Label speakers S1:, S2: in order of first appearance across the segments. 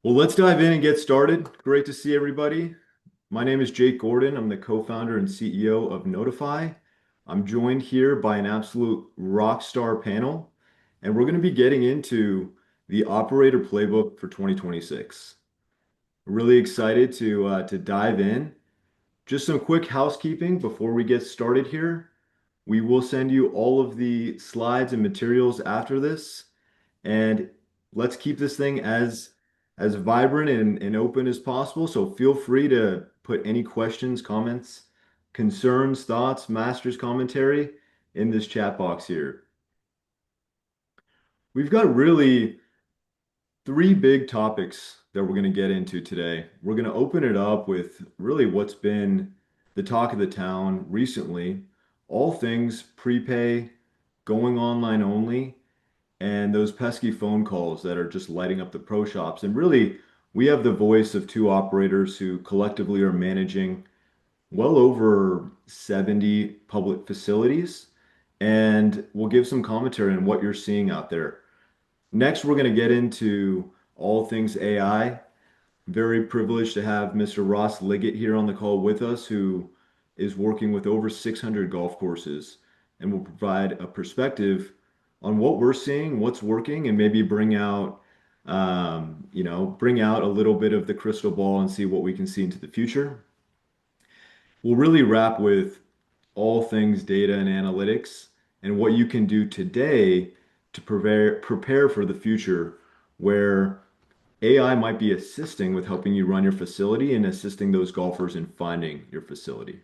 S1: Well, let's dive in and get started. Great to see everybody. My name is Jake Gordon. I'm the co-founder and CEO of Notify. I'm joined here by an absolute rock star panel, and we're going to be getting into the operator playbook for 2026. Really excited to dive in. Just some quick housekeeping before we get started here. We will send you all of the slides and materials after this. And let's keep this thing as vibrant and open as possible. So feel free to put any questions, comments, concerns, thoughts, master's commentary in this chat box here. We've got really three big topics that we're going to get into today. We're going to open it up with really what's been the talk of the town recently, all things prepay, going online only, and those pesky phone calls that are just lighting up the pro shops. And really, we have the voice of two operators who collectively are managing well over 70 public facilities. And we'll give some commentary on what you're seeing out there. Next, we're going to get into all things AI. Very privileged to have Mr. Ross Liggett here on the call with us, who is working with over 600 golf courses and will provide a perspective on what we're seeing, what's working, and maybe bring out a little bit of the crystal ball and see what we can see into the future. We'll really wrap with all things data and analytics and what you can do today to prepare for the future where AI might be assisting with helping you run your facility and assisting those golfers in finding your facility.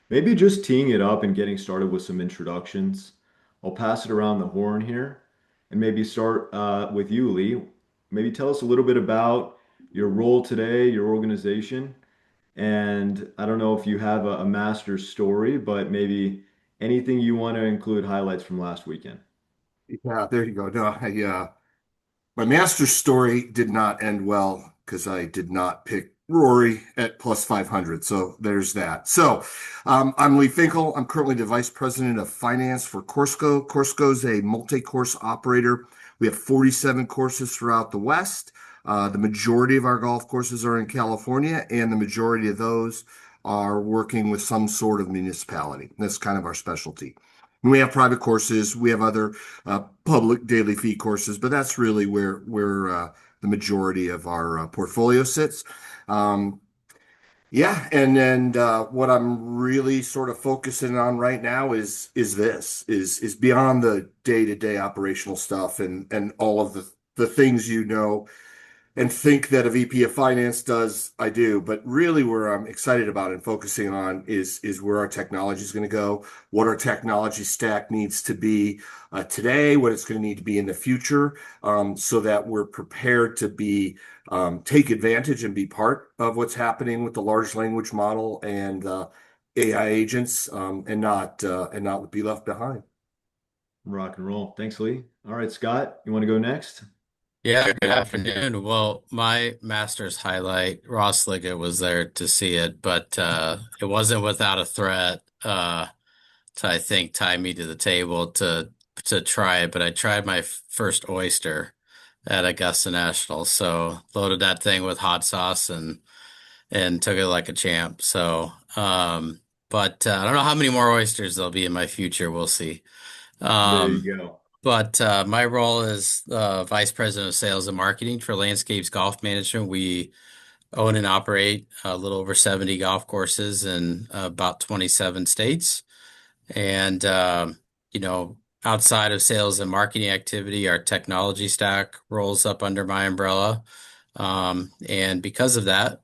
S1: Maybe just teeing it up and getting started with some introductions. I'll pass it around the horn here and maybe start with you, Lee. Maybe tell us a little bit about your role today, your organization, and I don't know if you have a master's story, but maybe anything you want to include highlights from last weekend.
S2: Yeah, there you go. No, my master's story did not end well because I did not pick Rory at plus 500. So there's that. I'm Lee Finkel. I'm currently the vice president of finance for Coursco. Coursco is a multi-course operator. We have 47 courses throughout the West. The majority of our golf courses are in California, and the majority of those are working with some sort of municipality. That's kind of our specialty. We have private courses. We have other public daily fee courses, but that's really where the majority of our portfolio sits. Um, yeah, and what I'm really sort of focusing on right now is beyond the day-to-day operational stuff and all of the things and think that a VP of finance does, I do. But really, where I'm excited about and focusing on is where our technology is going to go, what our technology stack needs to be today, what it's going to need to be in the future, so that we're prepared to be take advantage and be part of what's happening with the large language model and AI agents, and not be left behind.
S1: Rock and roll. Thanks, Lee. All right, Scott, you want to go next?
S3: Yeah, good afternoon. Well, my master's highlight, Ross Liggett was there to see it, but it wasn't without a threat to, I think, tie me to the table to try it. But I tried my first oyster at Augusta National, so loaded that thing with hot sauce and took it like a champ. But I don't know how many more oysters there'll be in my future. We'll see.
S1: There
S3: Um,
S1: you go.
S3: but my role is Vice President of Sales and Marketing for Landscapes Golf Management. We own and operate a little over 70 golf courses in about 27 states. And, you know, outside of sales and marketing activity, our technology stack rolls up under my umbrella. And because of that,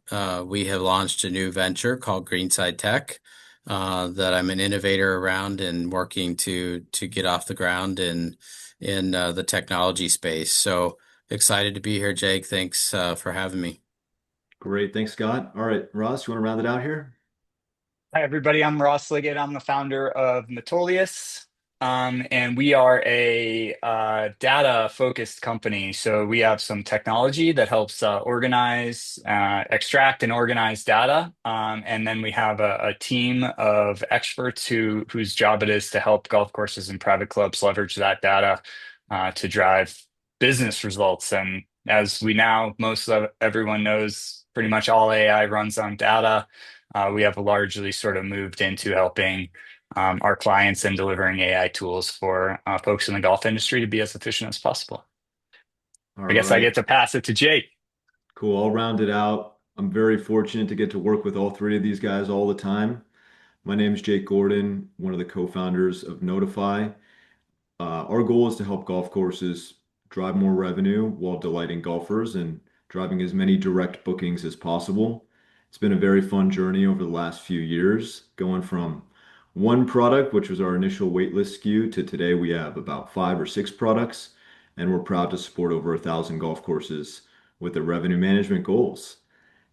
S3: we have launched a new venture called Greenside Tech that I'm an innovator around and working to get off the ground in the technology space. So excited to be here, Jake. Thanks for having me.
S1: Great. Thanks, Scott. All right, Ross, you want to round it out here?
S4: Hi, everybody. I'm Ross Liggett. I'm the founder of Metolius, and we are a data-focused company. So we have some technology that helps extract, and organize data, and then we have a team of experts whose job it is to help golf courses and private clubs leverage that data to drive business results. And as we now, most of everyone knows, pretty much all AI runs on data. We have largely sort of moved into helping our clients and delivering AI tools for folks in the golf industry to be as efficient as possible.
S1: All
S4: I guess I
S1: right.
S4: get to pass it to Jake.
S1: Cool. I'll round it out. I'm very fortunate to get to work with all three of these guys all the time. My name is Jake Gordon, one of the co-founders of Notify. Our goal is to help golf courses drive more revenue while delighting golfers and driving as many direct bookings as possible. It's been a very fun journey over the last few years, going from one product, which was our initial waitlist SKU, to today we have about 5 or 6 products, and we're proud to support over 1,000 golf courses with the revenue management goals.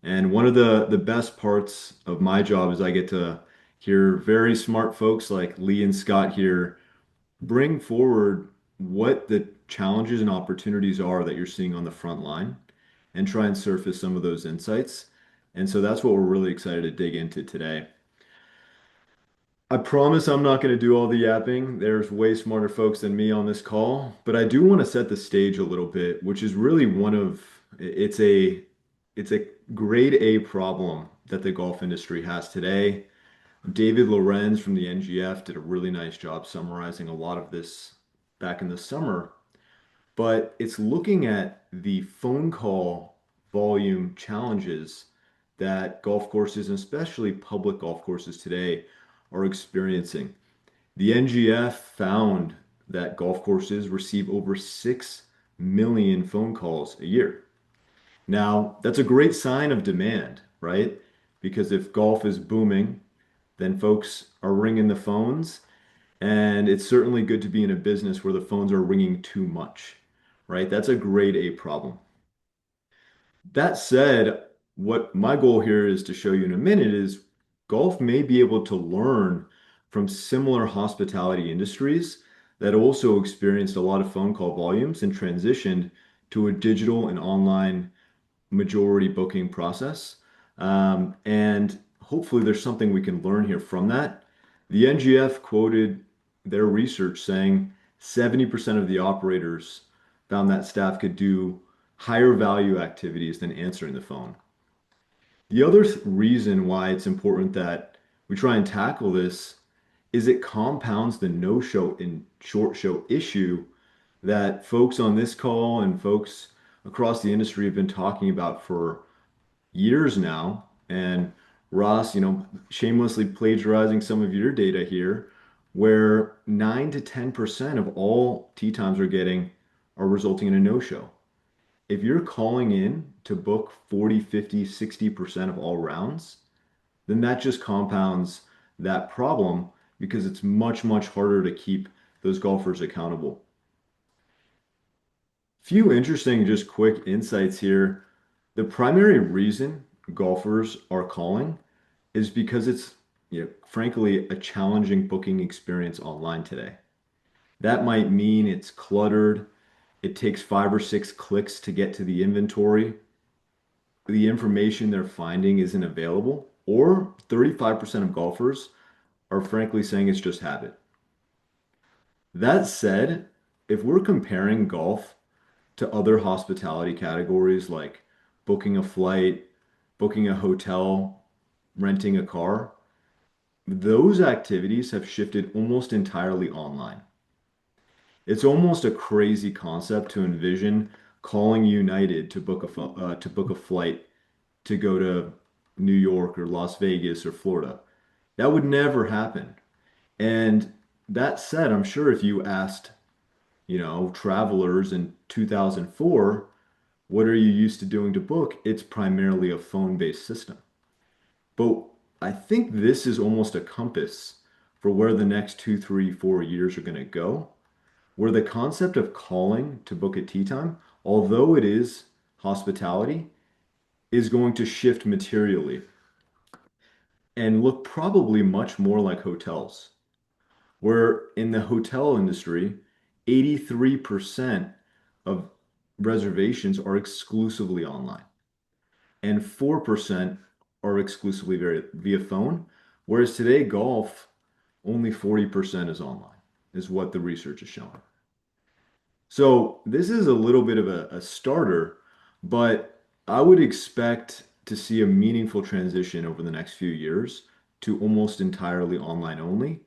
S1: And one of the best parts of my job is I get to hear very smart folks like Lee and Scott here bring forward what the challenges and opportunities are that you're seeing on the front line and try and surface some of those insights. And so that's what we're really excited to dig into today. I promise I'm not going to do all the yapping. There's way smarter folks than me on this call, but I do want to set the stage a little bit, which is really it's a grade A problem that the golf industry has today. David Lorenz from the NGF did a really nice job summarizing a lot of this back in the summer, but it's looking at the phone call volume challenges that golf courses, and especially public golf courses today, are experiencing. The NGF found that golf courses receive over 6 million phone calls a year. Now, that's a great sign of demand, right? Because if golf is booming, then folks are ringing the phones. And it's certainly good to be in a business where the phones are ringing too much, right? That's a grade A problem. That said, what my goal here is to show you in a minute is golf may be able to learn from similar hospitality industries that also experienced a lot of phone call volumes and transitioned to a digital and online majority booking process. And hopefully there's something we can learn here from that. The NGF quoted their research saying 70% of the operators found that staff could do higher value activities than answering the phone. The other reason why it's important that we try and tackle this is it compounds the no-show and short show issue that folks on this call and folks across the industry have been talking about for years now. And Ross, shamelessly plagiarizing some of your data here, where 9 to 10% of all tee times we're getting are resulting in a no-show. If you're calling in to book 40, 50, 60% of all rounds, then that just compounds that problem because it's much, much harder to keep those golfers accountable. Few interesting, just quick insights here. The primary reason golfers are calling is because it's, frankly, a challenging booking experience online today. That might mean it's cluttered. It takes 5 or 6 clicks to get to the inventory. The information they're finding isn't available, or 35% of golfers are frankly saying it's just habit. That said, if we're comparing golf to other hospitality categories like booking a flight, booking a hotel, renting a car, those activities have shifted almost entirely online. It's almost a crazy concept to envision calling United to book a flight to go to New York or Las Vegas or Florida. That would never happen. And that said, I'm sure if you asked, travelers in 2004, what are you used to doing to book? It's primarily a phone-based system. But I think this is almost a compass for where the next 2, 3, 4 years are going to go, where the concept of calling to book a tee time, although it is hospitality, is going to shift materially and look probably much more like hotels, where in the hotel industry, 83% of reservations are exclusively online and 4% are exclusively via phone, whereas today golf, only 40% is online, is what the research is showing. So this is a little bit of a starter, but I would expect to see a meaningful transition over the next few years to almost entirely online only.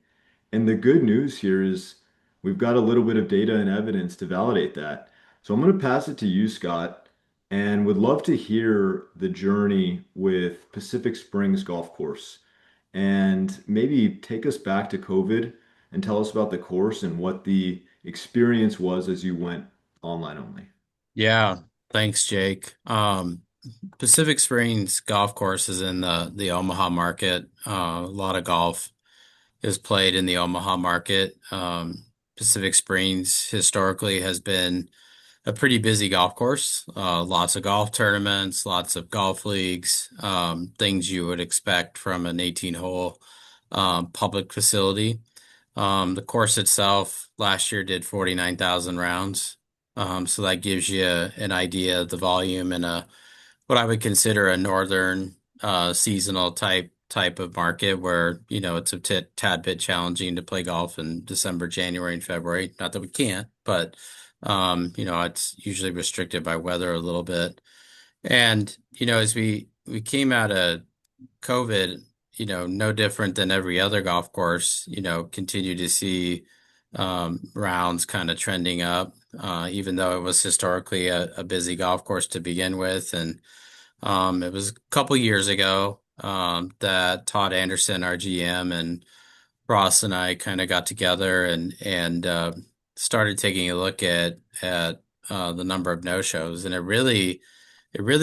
S1: And the good news here is we've got a little bit of data and evidence to validate that. So I'm going to pass it to you, Scott, and would love to hear the journey with Pacific Springs Golf Course and maybe take us back to COVID and tell us about the course and what the experience was as you went online only.
S3: Yeah, thanks, Jake. Pacific Springs Golf Course is in the Omaha market. A lot of golf is played in the Omaha market. Pacific Springs historically has been a pretty busy golf course. Lots of golf tournaments, lots of golf leagues, things you would expect from an 18-hole public facility. The course itself last year did 49,000 rounds. So that gives you an idea of the volume in a what I would consider a northern seasonal type of market where, it's a tad bit challenging to play golf in December, January, and February. Not that we can't, but it's usually restricted by weather a little bit. And, as we came out of COVID, no different than every other golf course, continue to see rounds kind of trending up, even though it was historically a busy golf course to begin with. And it was a couple years ago that Todd Anderson, our GM, and Ross and I kind of got together and started taking a look at the number of no-shows, and it really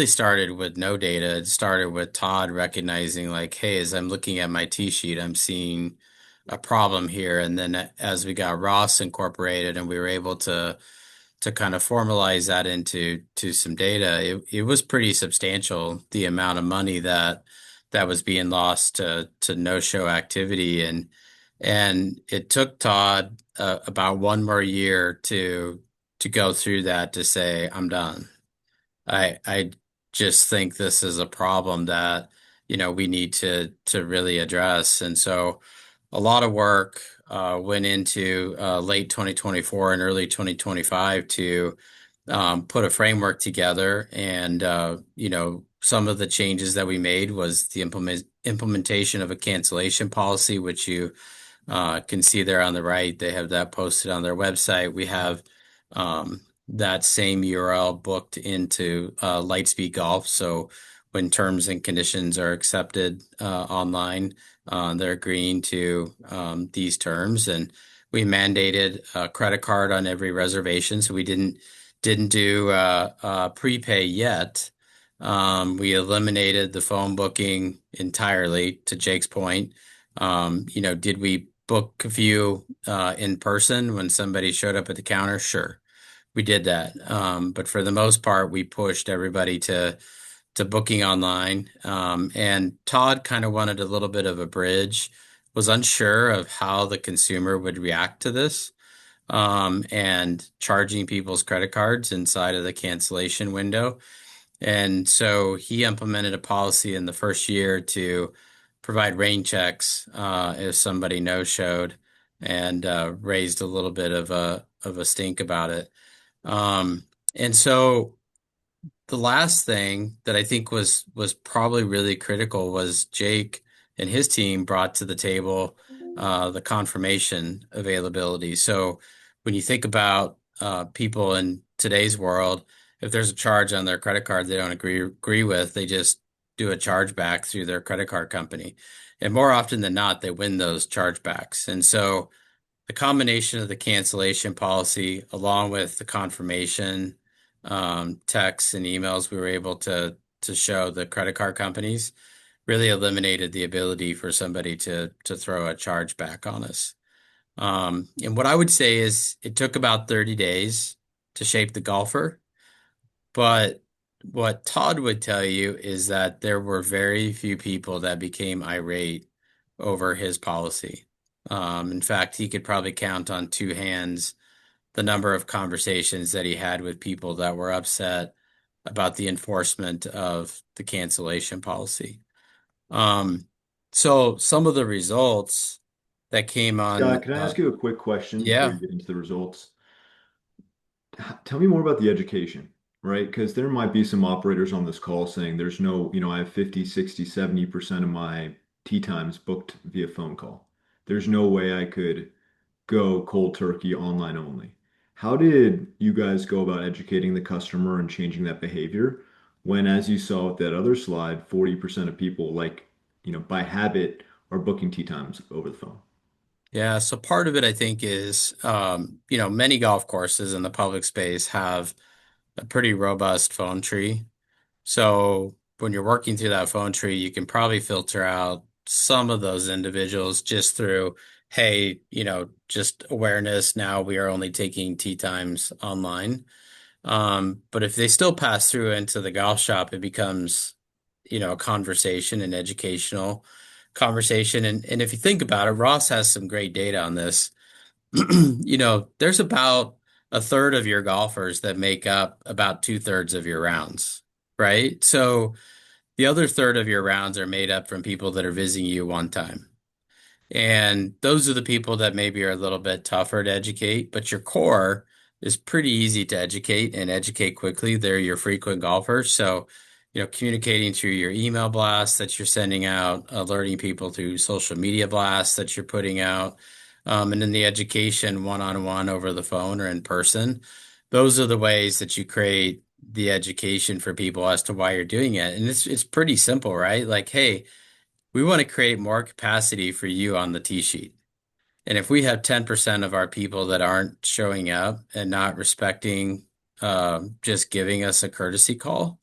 S3: started with no data. It started with Todd recognizing like, hey, as I'm looking at my tee sheet, I'm seeing a problem here. And then as we got Ross incorporated and we were able to kind of formalize that into some data, it was pretty substantial, the amount of money that was being lost to no-show activity. And it took Todd about one more year to go through that to say, I'm done. I just think this is a problem that, we need to really address. And so a lot of work went into late 2024 and early 2025 to put a framework together. And some of the changes that we made was the implementation of a cancellation policy, which you can see there on the right. They have that posted on their website. We have that same URL booked into Lightspeed Golf. So when terms and conditions are accepted online, they're agreeing to these terms. And we mandated a credit card on every reservation. So we didn't do prepay yet. We eliminated the phone booking entirely, to Jake's point. Did we book a few in person when somebody showed up at the counter? Sure, we did that. But for the most part, we pushed everybody to booking online. And Todd kind of wanted a little bit of a bridge, was unsure of how the consumer would react to this, and charging people's credit cards inside of the cancellation window. And so he implemented a policy in the first year to provide rain checks if somebody no-showed, and raised a little bit of a stink about it. And so the last thing that I think was probably really critical was Jake and his team brought to the table the confirmation availability. So when you think about people in today's world, if there's a charge on their credit card they don't agree with, they just do a chargeback through their credit card company. And more often than not, they win those chargebacks. And so the combination of the cancellation policy along with the confirmation texts and emails we were able to show the credit card companies really eliminated the ability for somebody to throw a charge back on us. And what I would say is it took about 30 days to shape the golfer, but what Todd would tell you is that there were very few people that became irate over his policy. In fact, he could probably count on two hands the number of conversations that he had with people that were upset about the enforcement of the cancellation policy. Um, so some of the results that came
S1: Scott,
S3: on,
S1: can I ask you a quick question before
S3: yeah,
S1: you get into the results? Tell me more about the education, right? Because there might be some operators on this call saying there's no, I have 50, 60, 70% of my tee times booked via phone call. There's no way I could go cold turkey online only. How did you guys go about educating the customer and changing that behavior when, as you saw with that other slide, 40% of people by habit are booking tee times over the phone?
S3: Yeah, so part of it I think is many golf courses in the public space have a pretty robust phone tree. So when you're working through that phone tree, you can probably filter out some of those individuals just through, hey, just awareness. Now we are only taking tee times online. But if they still pass through into the golf shop, it becomes, a conversation, an educational conversation. And if you think about it, Ross has some great data on this. There's about a third of your golfers that make up about two-thirds of your rounds, right? So the other third of your rounds are made up from people that are visiting you one time. And those are the people that maybe are a little bit tougher to educate, but your core is pretty easy to educate and educate quickly. They're your frequent golfers. So, communicating through your email blasts that you're sending out, alerting people through social media blasts that you're putting out, and then the education one-on-one over the phone or in person. Those are the ways that you create the education for people as to why you're doing it. And it's pretty simple, right? Like, hey, we want to create more capacity for you on the tee sheet. And if we have 10% of our people that aren't showing up and not respecting just giving us a courtesy call,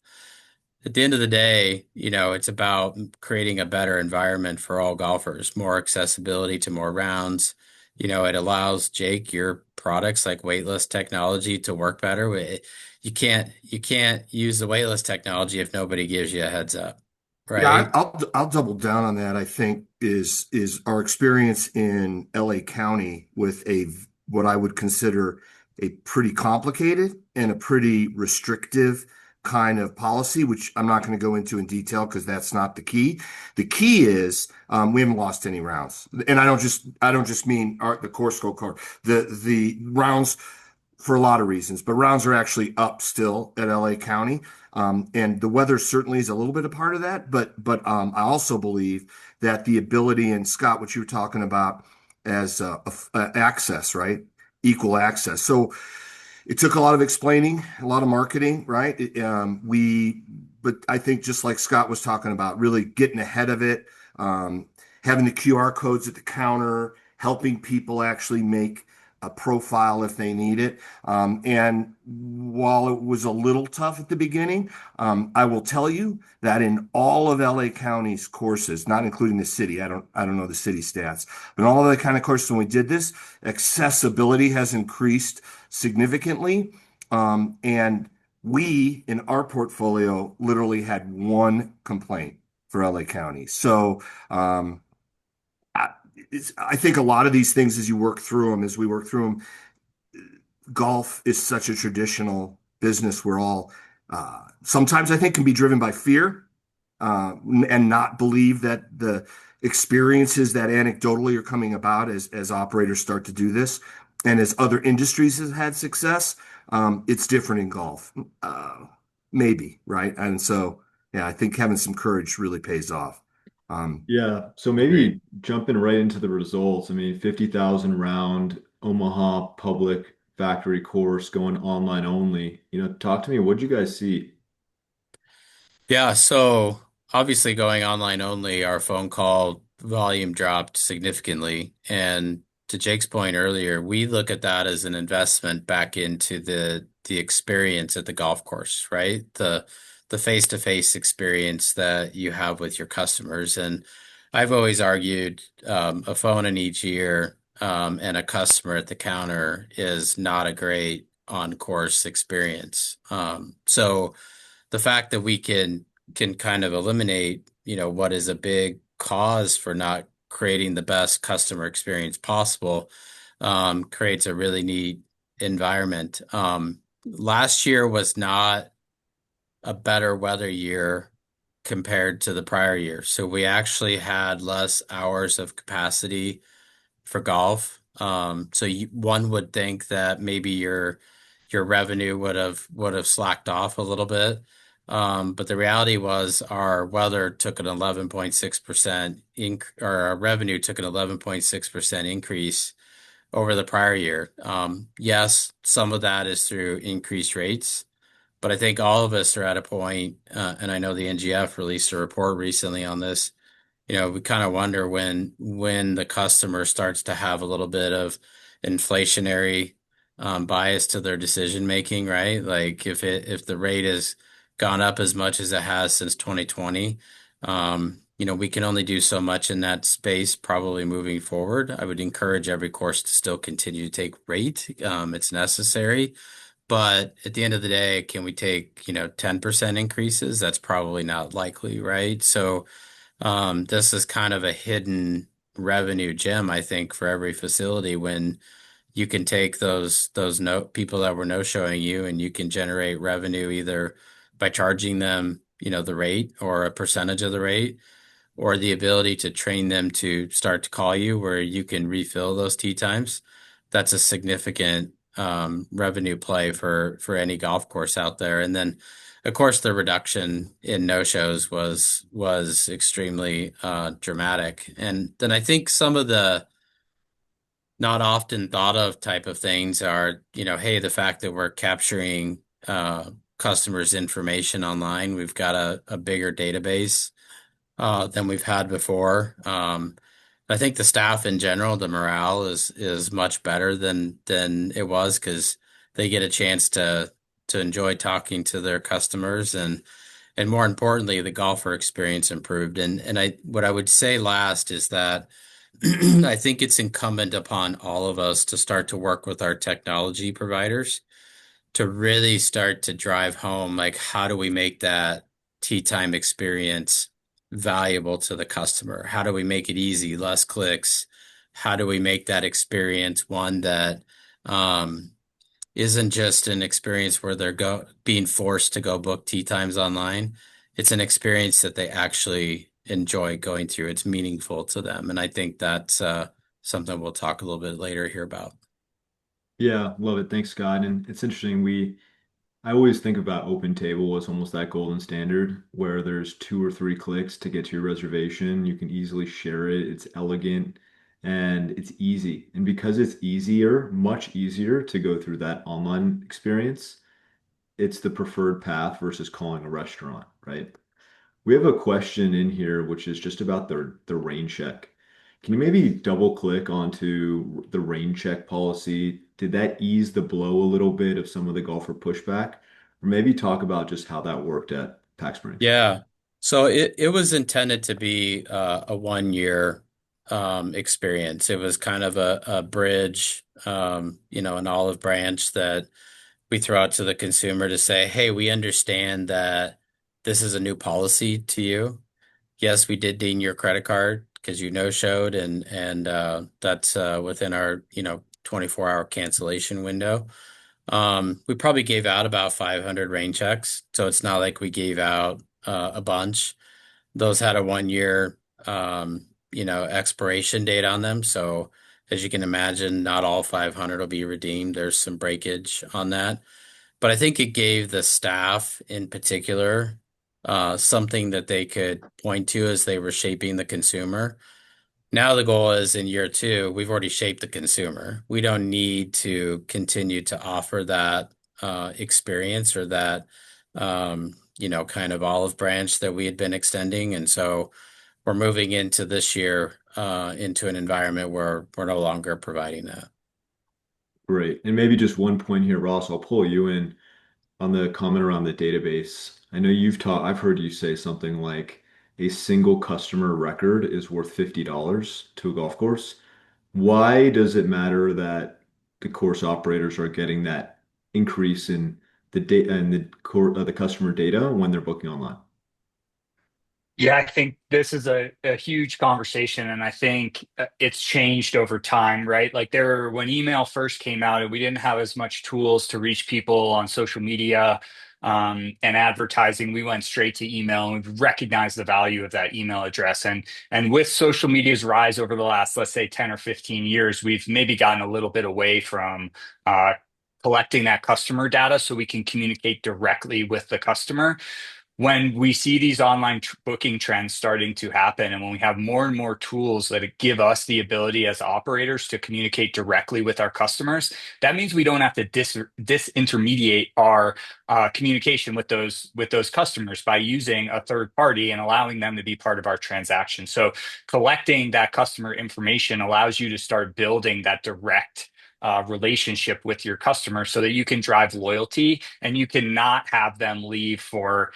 S3: at the end of the day, it's about creating a better environment for all golfers, more accessibility to more rounds. It allows Jake, your products like weightless technology to work better. You can't use the weightless technology if nobody gives you a heads up,
S2: Yeah,
S3: right?
S2: I'll double down on that. I think is our experience in LA County with a what I would consider a pretty complicated and a pretty restrictive kind of policy, which I'm not going to go into in detail because that's not the key. The key is we haven't lost any rounds, and I don't just mean the course scorecard. The rounds for a lot of reasons, but rounds are actually up still at LA County. And the weather certainly is a little bit a part of that, but I also believe that the ability, and Scott, what you were talking about as access, right? Equal access. So it took a lot of explaining, a lot of marketing, right? But I think just like Scott was talking about, really getting ahead of it, um, having the QR codes at the counter, helping people actually make a profile if they need it. And while it was a little tough at the beginning, I will tell you that in all of LA County's courses, not including the city, I don't know the city stats, but in all of the kind of courses when we did this, accessibility has increased significantly. And we in our portfolio literally had one complaint for LA County. So I, I think a lot of these things, as you work through them, as we work through them, golf is such a traditional business. We're all sometimes I think can be driven by fear and not believe that the experiences that anecdotally are coming about as operators start to do this, and as other industries have had success. It's different in golf, maybe, right? And so, yeah, I think having some courage really pays off. Um,
S1: Yeah, so
S3: Agreed.
S1: maybe jumping right into the results. I mean, 50,000 round Omaha public factory course going online only. Talk to me. What'd you guys see?
S3: Yeah, so obviously going online only, our phone call volume dropped significantly. And to Jake's point earlier, we look at that as an investment back into the experience at the golf course, right? The face-to-face experience that you have with your customers. And I've always argued a phone in each ear and a customer at the counter is not a great on-course experience. So the fact that we can kind of eliminate, what is a big cause for not creating the best customer experience possible, creates a really neat environment. Last year was not a better weather year compared to the prior year. So we actually had less hours of capacity for golf. So one would think that maybe your revenue would have slacked off a little bit. But the reality was our weather took an 11.6% or our revenue took an 11.6% increase over the prior year. Yes, some of that is through increased rates, but I think all of us are at a point, and I know the NGF released a report recently on this. We kind of wonder when the customer starts to have a little bit of inflationary bias to their decision making, right? Like if the rate has gone up as much as it has since 2020, we can only do so much in that space probably moving forward. I would encourage every course to still continue to take rate. It's necessary. But at the end of the day, can we take, 10% increases? That's probably not likely, right? So this is kind of a hidden revenue gem, I think, for every facility when you can take those no people that were no showing you and you can generate revenue either by charging them, the rate or a percentage of the rate, or the ability to train them to start to call you where you can refill those tee times. That's a significant revenue play for any golf course out there. And then, of course, the reduction in no-shows was extremely dramatic. And then I think some of the not often thought of type of things are, hey, the fact that we're capturing customers' information online, we've got a bigger database than we've had before. I think the staff in general, the morale is much better than it was because they get a chance to enjoy talking to their customers and more importantly, the golfer experience improved. And what I would say last is that I think it's incumbent upon all of us to start to work with our technology providers to really start to drive home, like, how do we make that tea time experience valuable to the customer? How do we make it easy, less clicks? How do we make that experience one that isn't just an experience where they're being forced to go book tea times online? It's an experience that they actually enjoy going through. It's meaningful to them, and I think that's something we'll talk a little bit later here about.
S1: Yeah, love it. Thanks, Scott. And it's interesting. I always think about Open Table as almost that golden standard where there's 2 or 3 clicks to get to your reservation. You can easily share it. It's elegant and it's easy. And because it's easier, much easier to go through that online experience, it's the preferred path versus calling a restaurant, right? We have a question in here which is just about the rain check. Can you maybe double click onto the rain check policy? Did that ease the blow a little bit of some of the golfer pushback? Or maybe talk about just how that worked at Pack Springs.
S3: Yeah. So it was intended to be a 1 year experience. It was kind of a bridge, an olive branch that we throw out to the consumer to say, hey, we understand that this is a new policy to you. Yes, we did ding your credit card because you no-showed and that's within our, 24-hour cancellation window. We probably gave out about 500 rain checks, so it's not like we gave out a bunch. Those had a 1 year, expiration date on them. So as you can imagine, not all 500 will be redeemed. There's some breakage on that. But I think it gave the staff in particular something that they could point to as they were shaping the consumer. Now the goal is in year two, we've already shaped the consumer. We don't need to continue to offer that experience or that kind of olive branch that we had been extending. And so we're moving into this year into an environment where we're no longer providing that.
S1: Great. And maybe just one point here, Ross, I'll pull you in on the comment around the database. I know I've heard you say something like a single customer record is worth $50 to a golf course. Why does it matter that the course operators are getting that increase in the data and the customer data when they're booking online?
S4: Yeah, I think this is a huge conversation, and I think it's changed over time, right? Like when email first came out, and we didn't have as much tools to reach people on social media and advertising. We went straight to email, and we've recognized the value of that email address. And with social media's rise over the last, let's say, 10 or 15 years, we've maybe gotten a little bit away from collecting that customer data so we can communicate directly with the customer. When we see these online booking trends starting to happen, and when we have more and more tools that give us the ability as operators to communicate directly with our customers, that means we don't have to disintermediate our communication with those customers by using a third party and allowing them to be part of our transaction. So collecting that customer information allows you to start building that direct relationship with your customer so that you can drive loyalty and you cannot have them leave for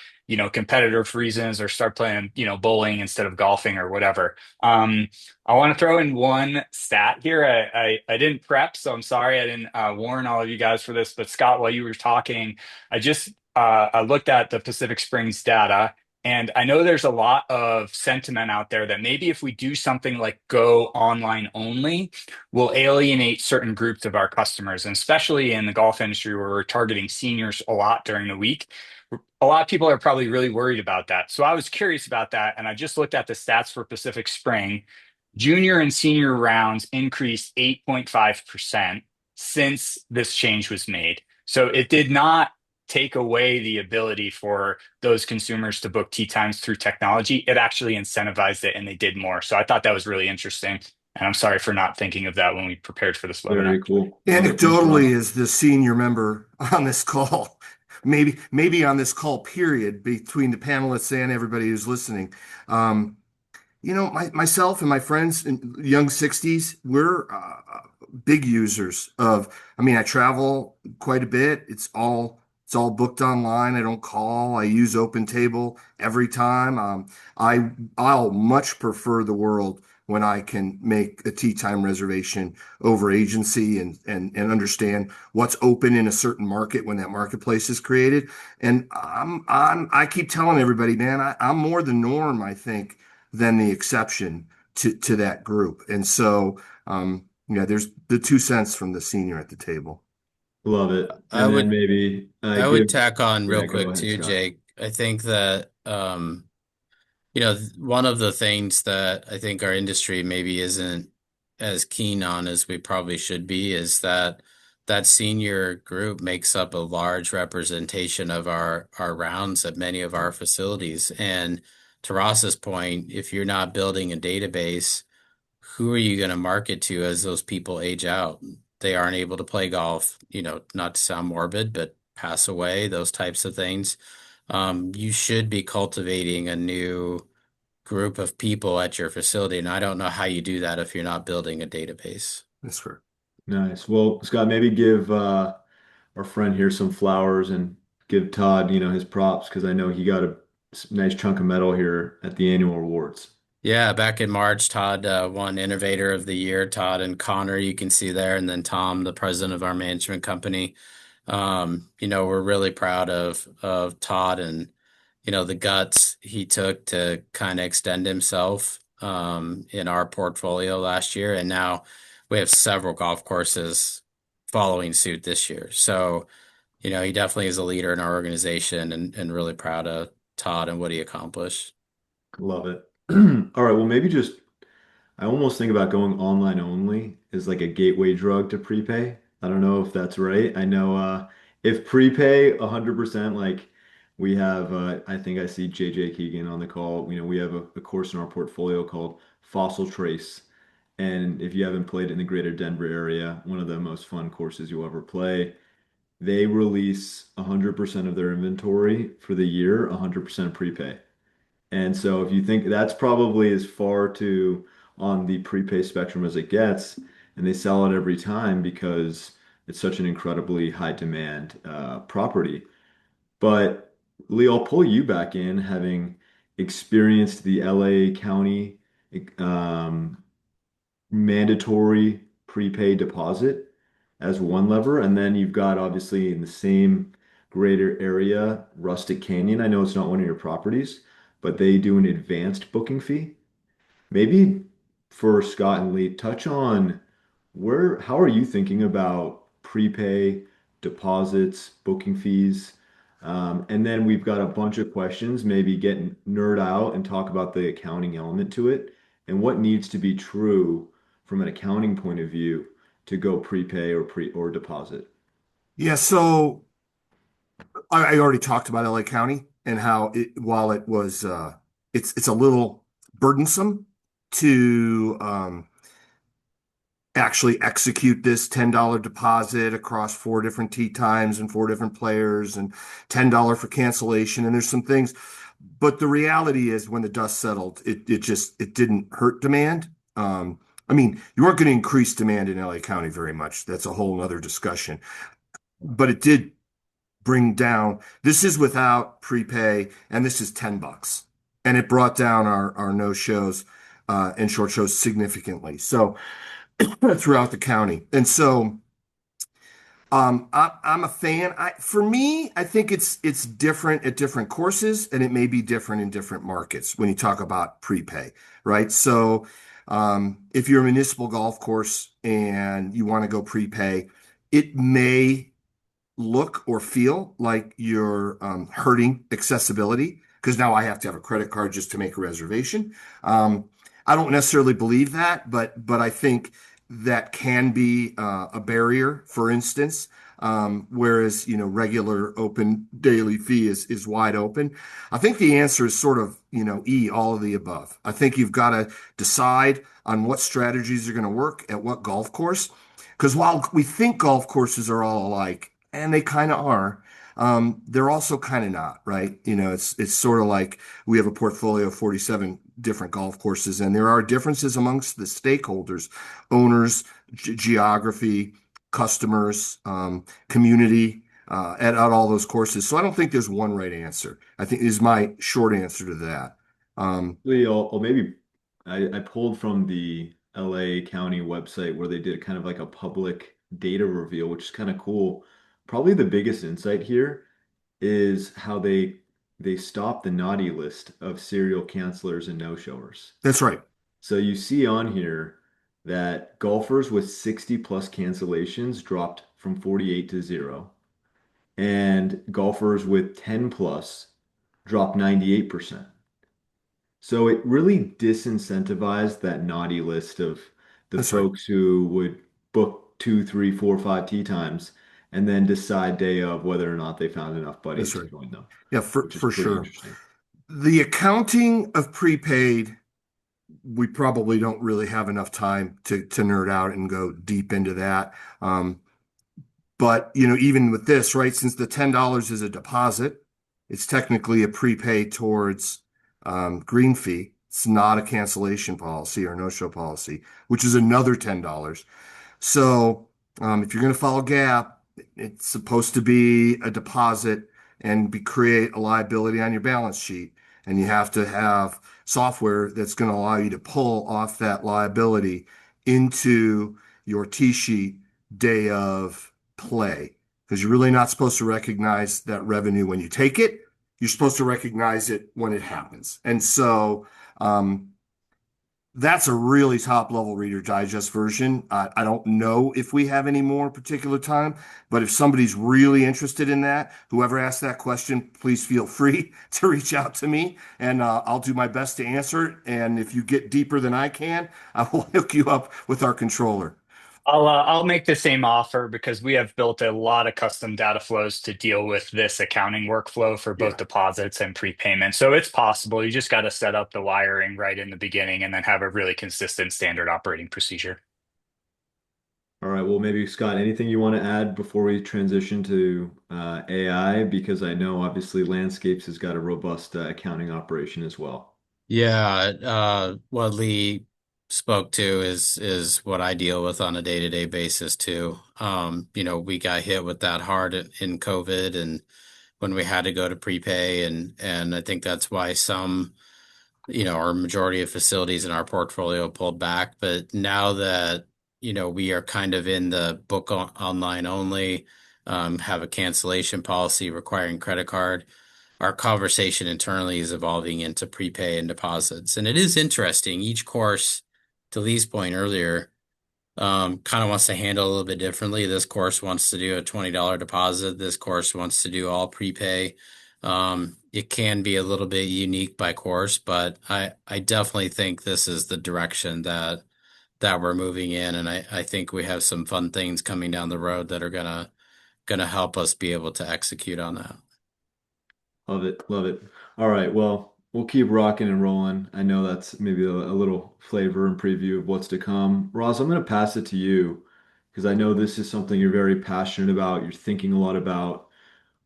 S4: competitive reasons or start playing, bowling instead of golfing or whatever. I want to throw in one stat here. I didn't prep, so I'm sorry I didn't warn all of you guys for this. But Scott, while you were talking, I looked at the Pacific Springs data, and I know there's a lot of sentiment out there that maybe if we do something like go online only, we'll alienate certain groups of our customers, and especially in the golf industry where we're targeting seniors a lot during the week. A lot of people are probably really worried about that. So I was curious about that, and I just looked at the stats for Pacific Spring. Junior and senior rounds increased 8.5% since this change was made. So it did not take away the ability for those consumers to book tee times through technology. It actually incentivized it and they did more. So I thought that was really interesting. And I'm sorry for not thinking of that when we prepared for this webinar.
S1: Very cool. Love it. Thanks,
S2: Anecdotally,
S1: Rob.
S2: as the senior member on this call, maybe on this call period between the panelists and everybody who's listening, myself and my friends in young 60s, we're big users of, I mean, I travel quite a bit. It's all booked online. I don't call. I use Open Table every time. I'll much prefer the world when I can make a tea time reservation over agency and understand what's open in a certain market when that marketplace is created. And I keep telling everybody, man, I'm more the norm, I think, than the exception to that group. And so, yeah, there's the 2 cents from the senior at the table.
S1: Love it.
S3: I
S1: And then
S3: would
S1: maybe
S3: I
S1: give,
S3: would tack on real
S1: yeah, go
S3: quick
S1: ahead,
S3: too,
S1: Scott.
S3: Jake. I think that one of the things that I think our industry maybe isn't as keen on as we probably should be is that that senior group makes up a large representation of our rounds at many of our facilities. And to Ross's point, if you're not building a database, who are you going to market to as those people age out? They aren't able to play golf, not to sound morbid, but pass away, those types of things. You should be cultivating a new group of people at your facility. And I don't know how you do that if you're not building a database.
S2: That's correct.
S1: Nice. Well, Scott, maybe give our friend here some flowers and give Todd, his props because I know he got a nice chunk of metal here at the annual awards.
S3: Yeah, back in March, Todd won Innovator of the Year. Todd and Connor, you can see there, and then Tom, the president of our management company. We're really proud of Todd and the guts he took to kind of extend himself in our portfolio last year, and now we have several golf courses following suit this year. So, he definitely is a leader in our organization, and really proud of Todd and what he accomplished.
S1: Love it. All right. Well, maybe just I almost think about going online only is like a gateway drug to prepay. I don't know if that's right. I know if prepay 100%, like we have, I think I see JJ Keegan on the call. We have a course in our portfolio called Fossil Trace. And if you haven't played in the greater Denver area, one of the most fun courses you'll ever play. They release 100% of their inventory for the year, 100% prepay. And so if you think that's probably as far to on the prepay spectrum as it gets, and they sell it every time because it's such an incredibly high demand property. But Lee, I'll pull you back in, having experienced the LA County um, mandatory prepaid deposit as one lever. And then you've got obviously in the same greater area, Rustic Canyon. I know it's not one of your properties, but they do an advanced booking fee. Maybe for Scott and Lee, touch on how are you thinking about prepay, deposits, booking fees? And then we've got a bunch of questions, maybe nerd out and talk about the accounting element to it and what needs to be true from an accounting point of view to go prepay or deposit.
S2: Yeah, so I already talked about LA County and how while it was it's a little burdensome to actually execute this $10 deposit across four different tee times and four different players and $10 for cancellation. And there's some things, but the reality is when the dust settled, it didn't hurt demand. I mean, you weren't going to increase demand in LA County very much. That's a whole other discussion. But it did bring down, this is without prepay, and this is $10. And it brought down our no shows and short shows significantly. So throughout the county. And so I'm a fan. For me, I think it's different at different courses, and it may be different in different markets when you talk about prepay, right? So if you're a municipal golf course and you want to go prepay, it may look or feel like you're hurting accessibility because now I have to have a credit card just to make a reservation. Um, I don't necessarily believe that, but I think that can be a barrier, for instance. Whereas, regular open daily fee is wide open. I think the answer is sort of, all of the above. I think you've got to decide on what strategies are going to work at what golf course. Because while we think golf courses are all alike, and they kind of are, they're also kind of not, right? It's sort of like we have a portfolio of 47 different golf courses, and there are differences amongst the stakeholders, owners, geography, customers, community, at all those courses. So I don't think there's one right answer. I think is my short answer to that. Um,
S1: I'll maybe I pulled from the LA County website where they did kind of like a public data reveal, which is kind of cool. Probably the biggest insight here is how they stopped the naughty list of serial cancelers and no-showers.
S2: that's right.
S1: So you see on here that golfers with 60 plus cancellations dropped from 48 to 0, and golfers with 10 plus dropped 98%. So it really disincentivized that naughty list of the
S2: That's right.
S1: folks who would book two, three, four, five tee times and then decide day of whether or not they found enough buddies
S2: That's
S1: to
S2: right.
S1: join them,
S2: Yeah, for
S1: which is
S2: for
S1: pretty
S2: sure.
S1: interesting.
S2: The accounting of prepaid, we probably don't really have enough time to nerd out and go deep into that. But even with this, right, since the $10 is a deposit, it's technically a prepay towards green fee. It's not a cancellation policy or no-show policy, which is another $10. So if you're going to follow GAAP, it's supposed to be a deposit and create a liability on your balance sheet. And you have to have software that's going to allow you to pull off that liability into your T sheet day of play. Because you're really not supposed to recognize that revenue when you take it. You're supposed to recognize it when it happens. And so um, that's a really top level Reader Digest version. I don't know if we have any more particular time, but if somebody's really interested in that, whoever asked that question, please feel free to reach out to me and I'll do my best to answer it. And if you get deeper than I can, I will hook you up with our controller.
S4: I'll make the same offer because we have built a lot of custom data flows to deal with this accounting workflow for both
S2: Yeah.
S4: deposits and prepayment. So it's possible. You just got to set up the wiring right in the beginning and then have a really consistent standard operating procedure.
S1: All right, well, maybe Scott, anything you want to add before we transition to AI? Because I know obviously Landscapes has got a robust accounting operation as well.
S3: Yeah, what Lee spoke to is what I deal with on a day-to-day basis too. We got hit with that hard in COVID and when we had to go to prepay and I think that's why some, our majority of facilities in our portfolio pulled back. But now that, we are kind of in the online only, have a cancellation policy requiring credit card, our conversation internally is evolving into prepay and deposits. And it is interesting. Each course, to Lee's point earlier, kind of wants to handle a little bit differently. This course wants to do a $20 deposit. This course wants to do all prepay. It can be a little bit unique by course, but I definitely think this is the direction that we're moving in. And I think we have some fun things coming down the road that are gonna going to help us be able to execute on that.
S1: Love it. Love it. All right. Well, we'll keep rocking and rolling. I know that's maybe a little flavor and preview of what's to come. Ross, I'm going to pass it to you because I know this is something you're very passionate about. You're thinking a lot about.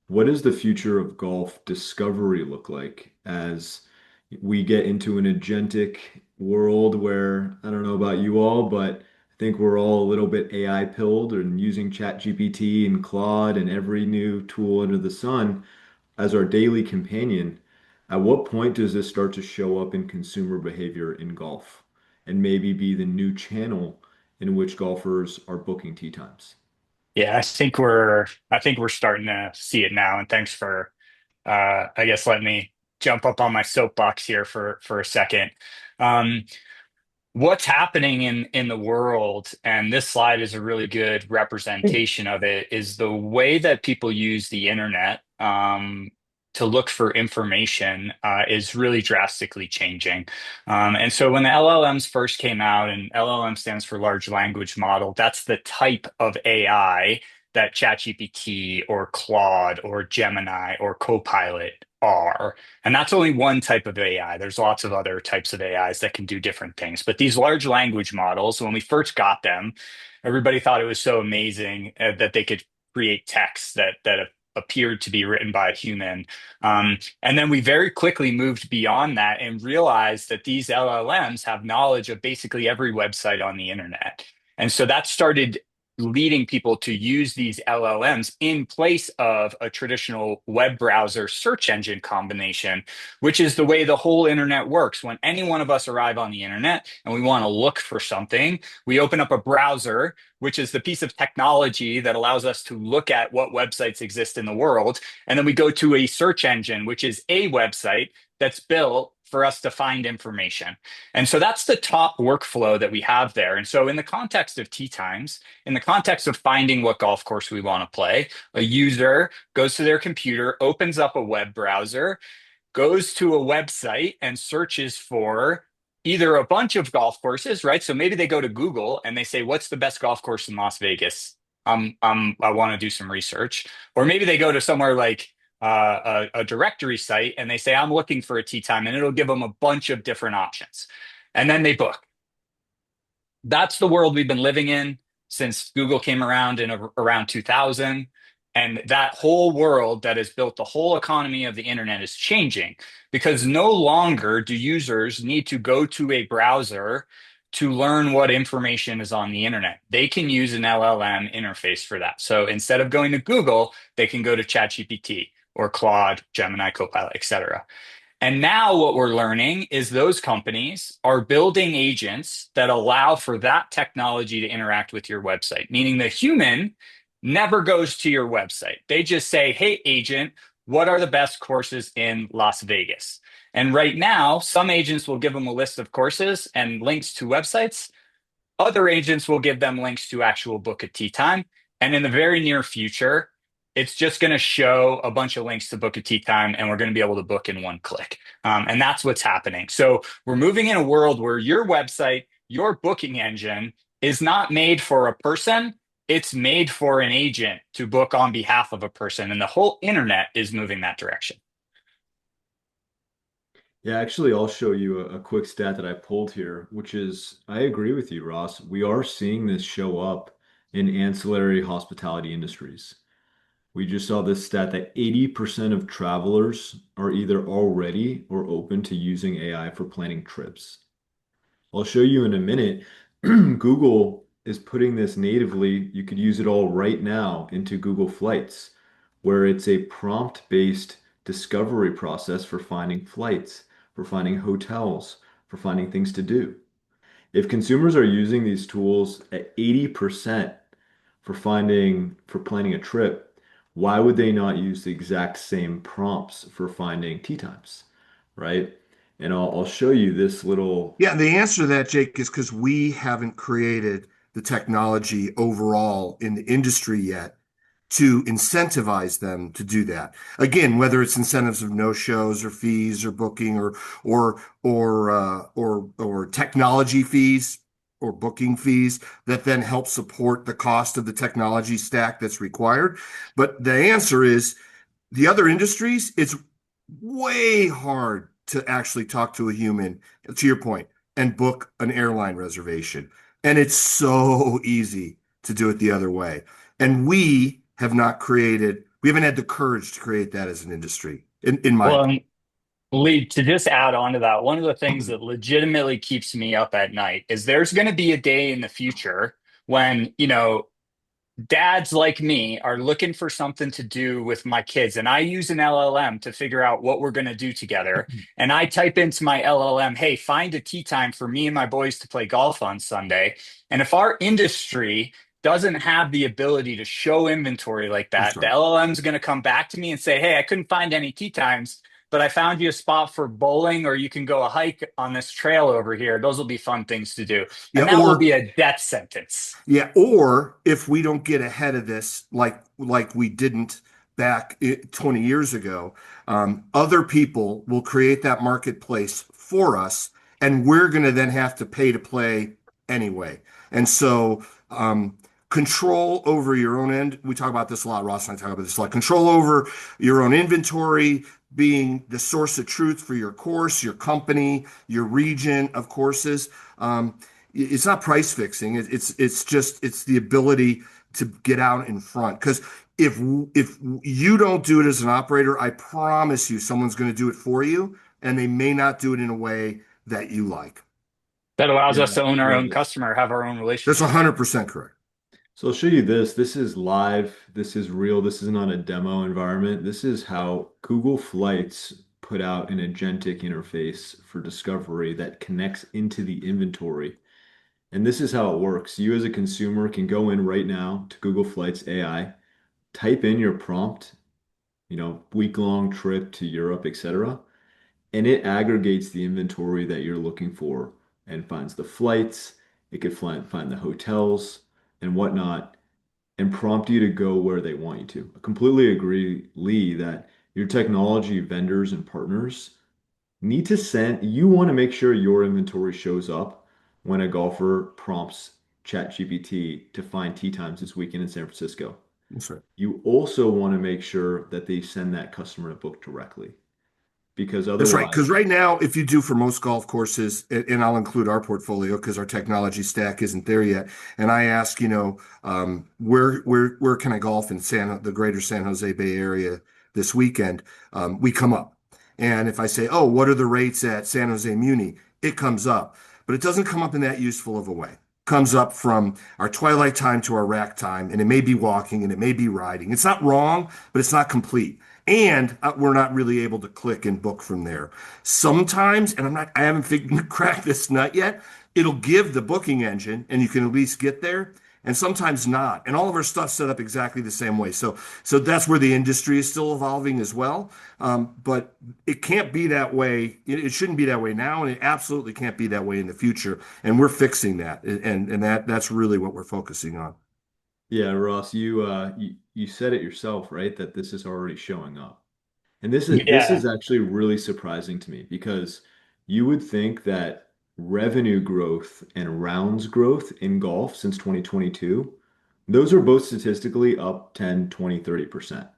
S1: What does the future of golf discovery look like as we get into an agentic world where I don't know about you all, but I think we're all a little bit AI pilled and using ChatGPT and Claude and every new tool under the sun as our daily companion. At what point does this start to show up in consumer behavior in golf and maybe be the new channel in which golfers are booking tee times?
S4: Yeah, I think we're starting to see it now. And thanks for I guess let me jump up on my soapbox here for a second. Um, what's happening in the world, and this slide is a really good representation of it, is the way that people use the internet to look for information is really drastically changing. And so when the LLMs first came out, and LLM stands for large language model, that's the type of AI that ChatGPT or Claude or Gemini or Copilot are. And that's only one type of AI. There's lots of other types of AIs that can do different things. But these large language models, when we first got them, everybody thought it was so amazing that they could create text that appeared to be written by a human. And then we very quickly moved beyond that and realized that these LLMs have knowledge of basically every website on the internet. And so that started leading people to use these LLMs in place of a traditional web browser search engine combination, which is the way the whole internet works. When any one of us arrive on the internet and we want to look for something, we open up a browser, which is the piece of technology that allows us to look at what websites exist in the world. And then we go to a search engine, which is a website that's built for us to find information. And so that's the top workflow that we have there. And so in the context of tee times, in the context of finding what golf course we want to play, a user goes to their computer, opens up a web browser, goes to a website and searches for either a bunch of golf courses, right? So maybe they go to Google and they say, "What's the best golf course in Las Vegas?" I want to do some research. Or maybe they go to somewhere like a directory site and they say, "I'm looking for a tee time," and it'll give them a bunch of different options. And then they book. That's the world we've been living in since Google came around in around 2000. And that whole world that has built the whole economy of the internet is changing because no longer do users need to go to a browser to learn what information is on the internet. They can use an LLM interface for that. So instead of going to Google, they can go to ChatGPT or Claude, Gemini, Copilot, etc. And now what we're learning is those companies are building agents that allow for that technology to interact with your website, meaning the human never goes to your website. They just say, "Hey, agent, what are the best courses in Las Vegas?" And right now, some agents will give them a list of courses and links to websites. Other agents will give them links to actual book at tea time. And in the very near future, it's just going to show a bunch of links to book a tea time, and we're going to be able to book in one click. And that's what's happening. So we're moving in a world where your website, your booking engine is not made for a person. It's made for an agent to book on behalf of a person. And the whole internet is moving that direction.
S1: Yeah, actually, I'll show you a quick stat that I pulled here, which is I agree with you, Ross. We are seeing this show up in ancillary hospitality industries. We just saw this stat that 80% of travelers are either already or open to using AI for planning trips. I'll show you in a minute. Google is putting this natively. You could use it all right now into Google Flights, where it's a prompt-based discovery process for finding flights, for finding hotels, for finding things to do. If consumers are using these tools at 80% for planning a trip, why would they not use the exact same prompts for finding tea times, right? And I'll show you this little.
S2: Yeah, the answer to that, Jake, is because we haven't created the technology overall in the industry yet to incentivize them to do that. Again, whether it's incentives of no shows or fees or booking or technology fees, or booking fees that then help support the cost of the technology stack that's required. But the answer is the other industries, it's way hard to actually talk to a human, to your point, and book an airline reservation. And it's so easy to do it the other way. And we haven't had the courage to create that as an industry, in my
S4: Well,
S2: opinion.
S4: Lee, to just add on to that, one of the things that legitimately keeps me up at night is there's going to be a day in the future when, dads like me are looking for something to do with my kids, and I use an LLM to figure out what we're going to do together. And I type into my LLM, hey, find a tea time for me and my boys to play golf on Sunday. And if our industry doesn't have the ability to show inventory like
S2: That's
S4: that, the
S2: right.
S4: LLM is going to come back to me and say, hey, I couldn't find any tea times, but I found you a spot for bowling, or you can go a hike on this trail over here. Those will be fun things to do.
S2: Yeah,
S4: And that will be
S2: or
S4: a death sentence.
S2: Yeah, or if we don't get ahead of this, like we didn't back 20 years ago, other people will create that marketplace for us, and we're going to then have to pay to play anyway. And so, control over your own end. We talk about this a lot. Ross and I talk about this a lot. Control over your own inventory, being the source of truth for your course, your company, your region of courses. It's not price fixing. It's just it's the ability to get out in front. Because if you don't do it as an operator, I promise you, someone's going to do it for you, and they may not do it in a way that you like.
S4: That allows
S1: Yeah,
S4: us to own our
S1: love
S4: own
S1: it.
S4: customer, have our own
S2: That's
S4: relationship.
S2: 100% correct.
S1: So I'll show you this. This is live. This is real. This is not a demo environment. This is how Google Flights put out an agentic interface for discovery that connects into the inventory. And this is how it works. You as a consumer can go in right now to Google Flights AI, type in your prompt, week-long trip to Europe, etc., and it aggregates the inventory that you're looking for and finds the flights. It could find the hotels and whatnot and prompt you to go where they want you to. I completely agree, Lee, that your technology vendors and partners you want to make sure your inventory shows up when a golfer prompts ChatGPT to find tee times this weekend in San Francisco.
S2: That's right.
S1: You also want to make sure that they send that customer a book directly because
S2: That's right. Because
S1: otherwise,
S2: right now, if you do for most golf courses, and I'll include our portfolio because our technology stack isn't there yet, and I ask, where can I golf in the greater San Jose Bay Area this weekend? We come up, and if I say, oh, what are the rates at San Jose Muni? It comes up, but it doesn't come up in that useful of a way. Comes up from our twilight time to our rack time, and it may be walking and it may be riding. It's not wrong, but it's not complete. And we're not really able to click and book from there. Sometimes, and I haven't cracked this nut yet, it'll give the booking engine and you can at least get there. And sometimes not. And all of our stuff's set up exactly the same way. So that's where the industry is still evolving as well. But it can't be that way. It shouldn't be that way now, and it absolutely can't be that way in the future. And we're fixing that. And that's really what we're focusing on.
S1: yeah, Ross, you said it yourself, right? That this is already showing up. And this is
S4: Yeah.
S1: actually really surprising to me because you would think that revenue growth and rounds growth in golf since 2022, those are both statistically up 10, 20, 30%.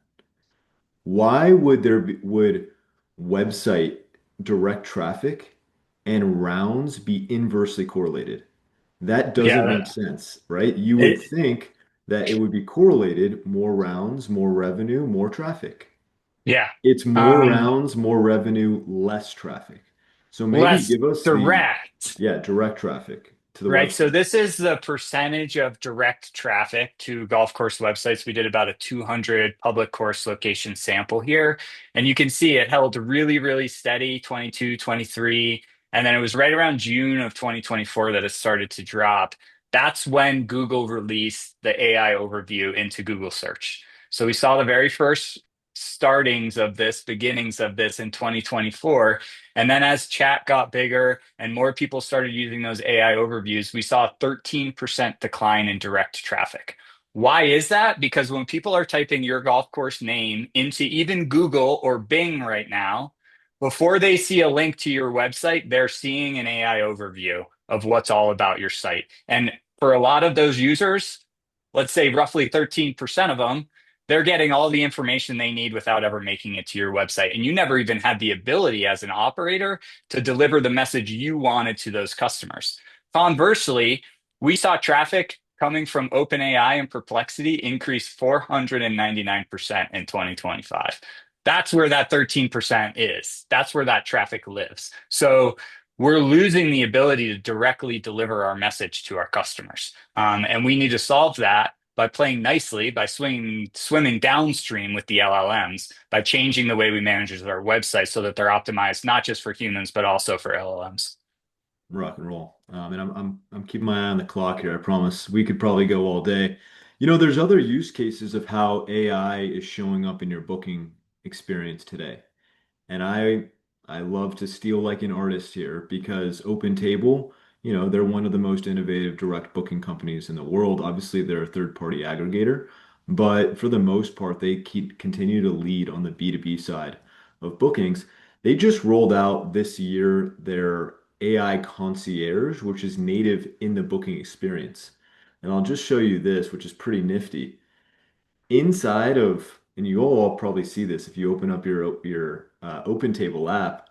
S1: Why would website direct traffic and rounds be inversely correlated? That doesn't
S4: Yeah.
S1: make sense, right? You would
S4: It,
S1: think that it would be correlated, more rounds, more revenue, more traffic.
S4: yeah.
S1: It's more
S4: Um,
S1: rounds, more revenue, less traffic. So maybe
S4: Less
S1: give us
S4: direct.
S1: direct traffic to the
S4: Right. So
S1: website.
S4: this is the percentage of direct traffic to golf course websites. We did about a 200 public course location sample here. And you can see it held really, really steady, 22, 23. And then it was right around June of 2024 that it started to drop. That's when Google released the AI overview into Google search. So we saw the very first beginnings of this in 2024. And then as chat got bigger and more people started using those AI overviews, we saw a 13% decline in direct traffic. Why is that? Because when people are typing your golf course name into even Google or Bing right now, before they see a link to your website, they're seeing an AI overview of what's all about your site. And for a lot of those users, let's say roughly 13% of them, they're getting all the information they need without ever making it to your website. And you never even had the ability as an operator to deliver the message you wanted to those customers. Conversely, we saw traffic coming from OpenAI and Perplexity increase 499% in 2025. That's where that 13% is. That's where that traffic lives. So we're losing the ability to directly deliver our message to our customers. And we need to solve that by playing nicely, by swimming downstream with the LLMs, by changing the way we manage our websites so that they're optimized not just for humans, but also for LLMs.
S1: Rock and roll. And I'm keeping my eye on the clock here. I promise we could probably go all day. You know, there's other use cases of how AI is showing up in your booking experience today. And I love to steal like an artist here because OpenTable, you know, they're one of the most innovative direct booking companies in the world. Obviously, they're a third-party aggregator, but for the most part, they continue to lead on the B2B side of bookings. They just rolled out this year their AI concierge, which is native in the booking experience. And I'll just show you this, which is pretty nifty. Inside of, and you all probably see this if you open up your OpenTable app,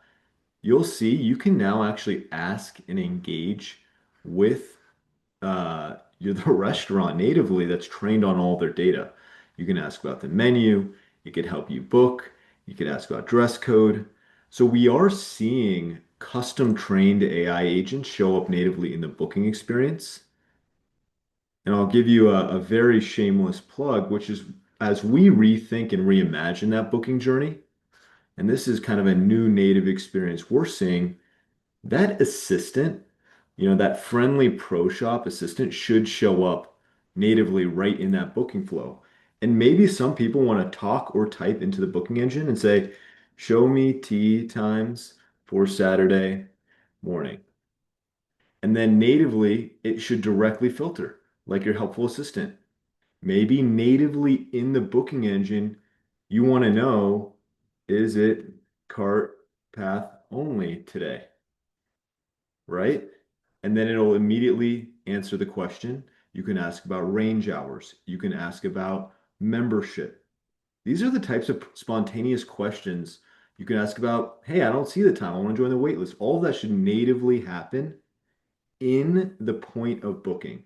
S1: you'll see you can now actually ask and engage with the restaurant natively that's trained on all their data. You can ask about the menu, it could help you book, you could ask about dress code. So we are seeing custom trained AI agents show up natively in the booking experience. And I'll give you a very shameless plug, which is as we rethink and reimagine that booking journey, and this is kind of a new native experience we're seeing, that assistant, you know, that friendly pro shop assistant should show up natively right in that booking flow. And maybe some people want to talk or type into the booking engine and say, show me tea times for Saturday morning. And then natively, it should directly filter like your helpful assistant. Maybe natively in the booking engine, you want to know, is it cart path only today? Right? And then it'll immediately answer the question. You can ask about range hours. You can ask about membership. These are the types of spontaneous questions you can ask about, hey, I don't see the time. I want to join the wait list. All of that should natively happen in the point of booking.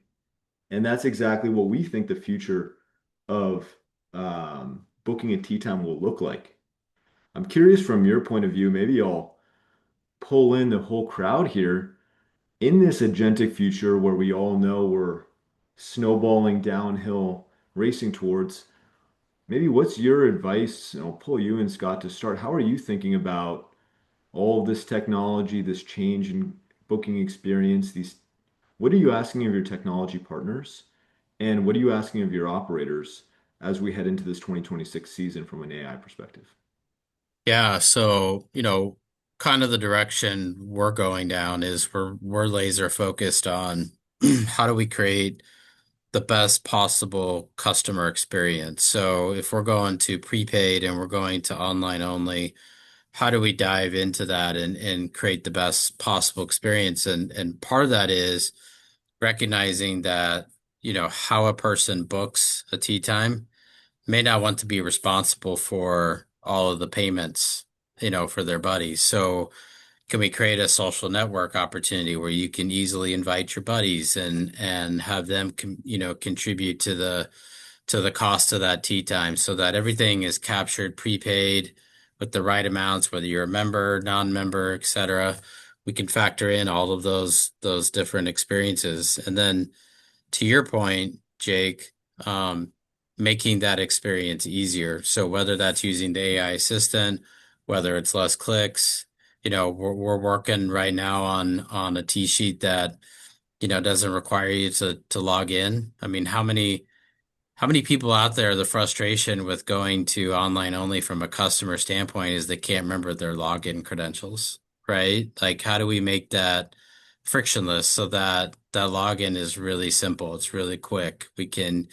S1: And that's exactly what we think the future of booking a tea time will look like. I'm curious from your point of view, maybe I'll pull in the whole crowd here in this agentic future where we all know we're snowballing downhill, racing towards. Maybe what's your advice? And I'll pull you and Scott to start. How are you thinking about all of this technology, this change in booking experience, these what are you asking of your technology partners? And what are you asking of your operators as we head into this 2026 season from an AI perspective?
S3: Yeah, so, kind of the direction we're going down is we're laser focused on how do we create the best possible customer experience. So if we're going to prepaid and we're going to online only, how do we dive into that and create the best possible experience? And part of that is recognizing that, how a person books a tea time may not want to be responsible for all of the payments, for their buddies. So can we create a social network opportunity where you can easily invite your buddies and have them contribute to the cost of that tea time so that everything is captured prepaid with the right amounts, whether you're a member, non-member, et cetera. We can factor in all of those different experiences. And then to your point, Jake, making that experience easier. So whether that's using the AI assistant, whether it's less clicks, we're working right now on a T sheet that, doesn't require you to log in. I mean, how many people out there, the frustration with going to online only from a customer standpoint is they can't remember their login credentials, right? Like, how do we make that frictionless so that that login is really simple? It's really quick. We can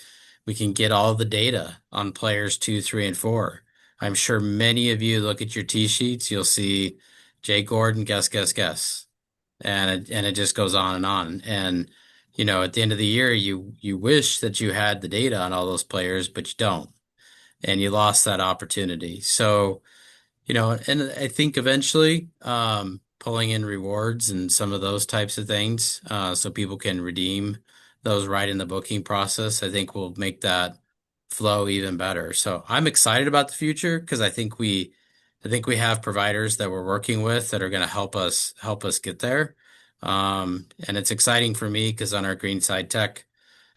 S3: get all the data on players 2, 3, and 4. I'm sure many of you look at your T sheets, you'll see Jay Gordon, guess, guess, guess. and it just goes on and on. And at the end of the year, you wish that you had the data on all those players, but you don't, and you lost that opportunity. So, and I think eventually, pulling in rewards and some of those types of things, so people can redeem those right in the booking process, I think will make that flow even better. So I'm excited about the future because I think we have providers that we're working with that are going to help us get there. And it's exciting for me because on our Green Side Tech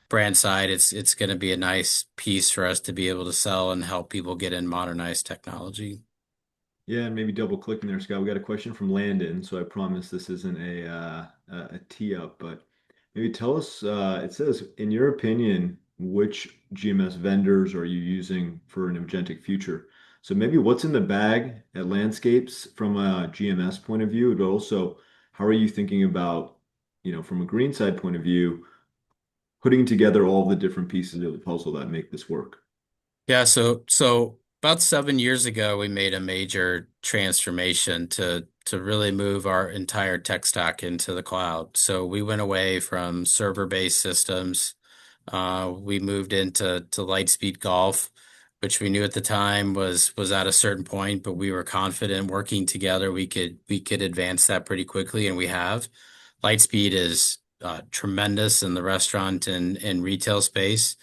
S3: brand side, it's going to be a nice piece for us to be able to sell and help people get in modernized technology.
S1: Yeah, and maybe double clicking there, Scott. We got a question from Landon, so I promise this isn't a tee up, but maybe tell us. It says, in your opinion, which GMS vendors are you using for an agentic future? So maybe what's in the bag at Landscapes from a GMS point of view, but also how are you thinking about, from a green side point of view, putting together all the different pieces of the puzzle that make this work?
S3: Yeah, so about 7 years ago, we made a major transformation to really move our entire tech stack into the cloud. So we went away from server-based systems. We moved into Lightspeed Golf, which we knew at the time was at a certain point, but we were confident working together we could advance that pretty quickly, and we have. Lightspeed is tremendous in the restaurant and retail space.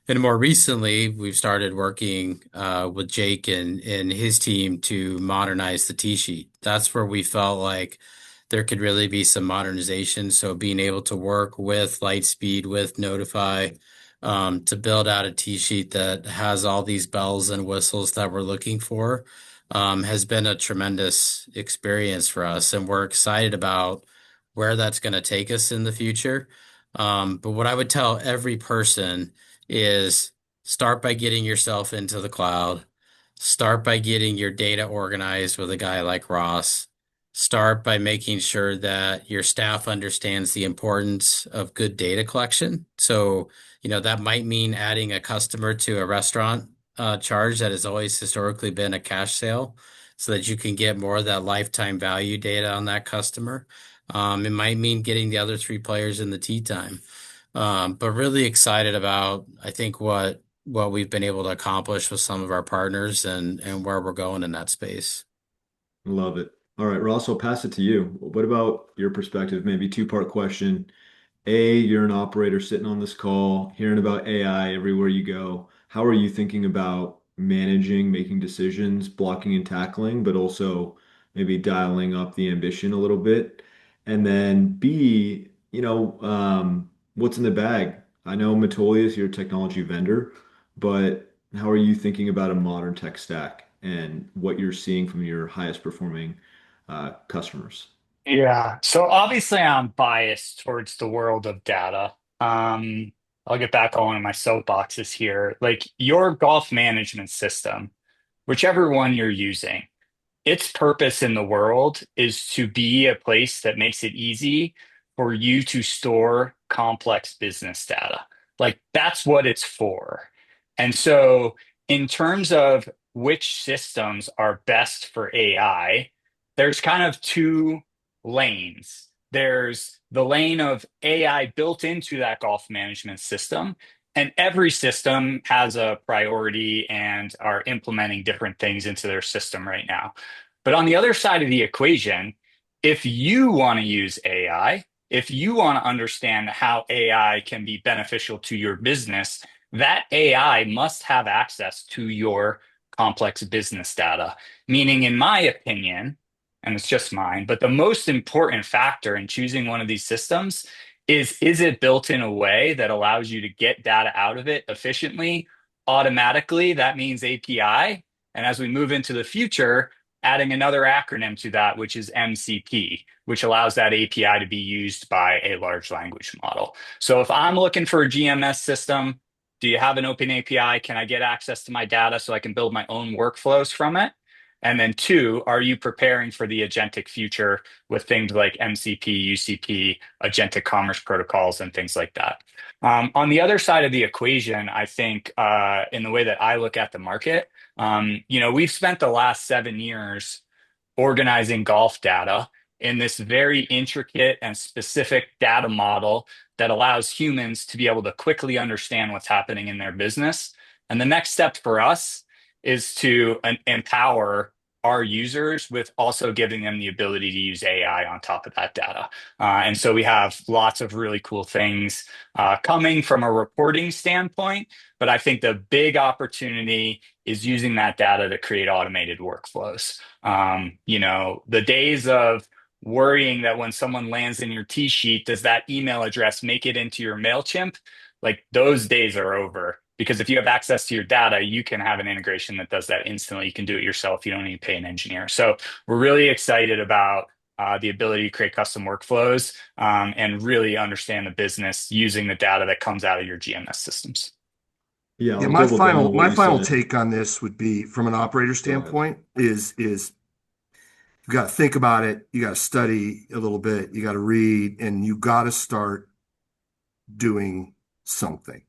S3: And more recently, we've started working with Jake and his team to modernize the T sheet. That's where we felt like there could really be some modernization. So being able to work with Lightspeed, with Notify, to build out a T sheet that has all these bells and whistles that we're looking for, has been a tremendous experience for us. And we're excited about where that's going to take us in the future. But what I would tell every person is start by getting yourself into the cloud. Start by getting your data organized with a guy like Ross. Start by making sure that your staff understands the importance of good data collection. So, that might mean adding a customer to a restaurant charge that has always historically been a cash sale so that you can get more of that lifetime value data on that customer. It might mean getting the other three players in the tea time. But really excited about, I think, what we've been able to accomplish with some of our partners and where we're going in that space.
S1: Love it. All right, Ross, I'll pass it to you. What about your perspective? Maybe two-part question. A, you're an operator sitting on this call, hearing about AI everywhere you go. How are you thinking about managing, making decisions, blocking and tackling, but also maybe dialing up the ambition a little bit? And then B, what's in the bag? I know Matolia is your technology vendor, but how are you thinking about a modern tech stack and what you're seeing from your highest performing customers?
S4: Yeah. So obviously I'm biased towards the world of data. I'll get back on one of my soapboxes here. Like your golf management system, whichever one you're using, its purpose in the world is to be a place that makes it easy for you to store complex business data. Like that's what it's for. And so, in terms of which systems are best for AI, there's kind of two lanes. There's the lane of AI built into that golf management system, and every system has a priority and are implementing different things into their system right now. But on the other side of the equation, if you want to use AI, if you want to understand how AI can be beneficial to your business, that AI must have access to your complex business data. Meaning, in my opinion, and it's just mine, but the most important factor in choosing one of these systems is it built in a way that allows you to get data out of it efficiently, automatically? That means API. And as we move into the future, adding another acronym to that, which is MCP, which allows that API to be used by a large language model. So if I'm looking for a GMS system, do you have an open API? Can I get access to my data so I can build my own workflows from it? And then two, are you preparing for the agentic future with things like MCP, UCP, agentic commerce protocols, and things like that? On the other side of the equation, I think in the way that I look at the market, we've spent the last 7 years organizing golf data in this very intricate and specific data model that allows humans to be able to quickly understand what's happening in their business. And the next step for us is to empower our users with also giving them the ability to use AI on top of that data. And so we have lots of really cool things coming from a reporting standpoint. But I think the big opportunity is using that data to create automated workflows. The days of worrying that when someone lands in your T sheet, does that email address make it into your MailChimp? Like those days are over. Because if you have access to your data, you can have an integration that does that instantly. You can do it yourself. You don't need to pay an engineer. So we're really excited about the ability to create custom workflows and really understand the business using the data that comes out of your GMS systems.
S1: Yeah,
S2: Yeah,
S1: I'll double down on what
S2: my
S1: you
S2: final
S1: said.
S2: take on this would be from an operator
S1: Go ahead.
S2: standpoint is you got to think about it, you got to study a little bit, you got to read, and you got to start doing something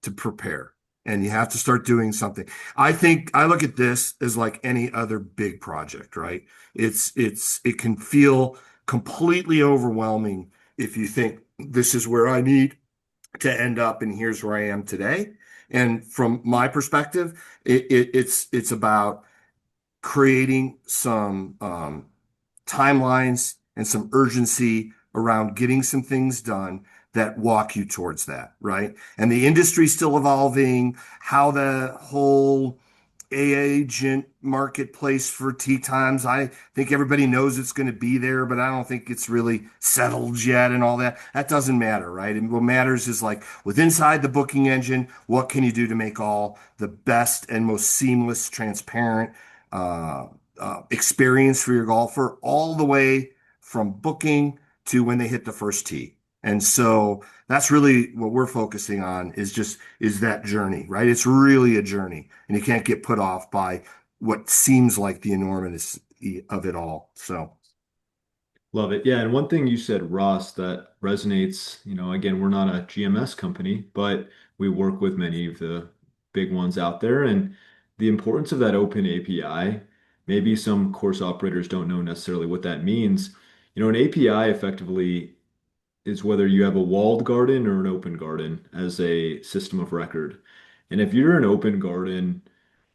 S2: to prepare. And you have to start doing something. I think I look at this as like any other big project, right? It can feel completely overwhelming if you think this is where I need to end up and here's where I am today. And from my perspective, it's about creating some timelines and some urgency around getting some things done that walk you towards that, right? And the industry's still evolving, how the whole agent marketplace for tea times. I think everybody knows it's going to be there, but I don't think it's really settled yet and all that. That doesn't matter, right? And what matters is like with inside the booking engine, what can you do to make all the best and most seamless, transparent experience for your golfer all the way from booking to when they hit the first tee. And so that's really what we're focusing on is that journey, right? It's really a journey, and you can't get put off by what seems like the enormous of it all. So
S1: Love it. Yeah, and one thing you said, Ross, that resonates, again, we're not a GMS company, but we work with many of the big ones out there. And the importance of that open API, maybe some course operators don't know necessarily what that means. An API effectively is whether you have a walled garden or an open garden as a system of record. And if you're an open garden,